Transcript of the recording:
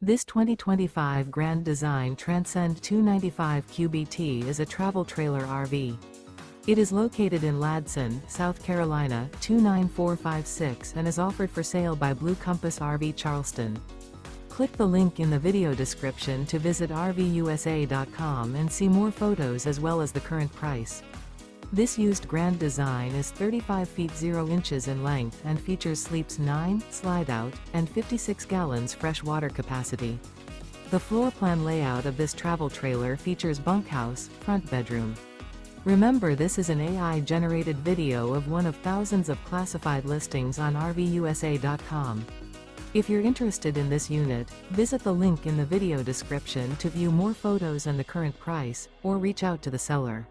This 2025 Grand Design Transcend 295 QBT is a travel trailer RV. It is located in Ladson, South Carolina 29456 and is offered for sale by Blue Compass RV Charleston. Click the link in the video description to visit RVUSA.com and see more photos as well as the current price. This used Grand Design is 35 feet 0 inches in length and features sleeps 9, Slideout, and 56 gallons fresh water capacity. The floor plan layout of this travel trailer features bunkhouse, front bedroom. Remember, this is an AI-generated video of one of thousands of classified listings on RVUSA.com. If you're interested in this unit, visit the link in the video description to view more photos and the current price, or reach out to the seller.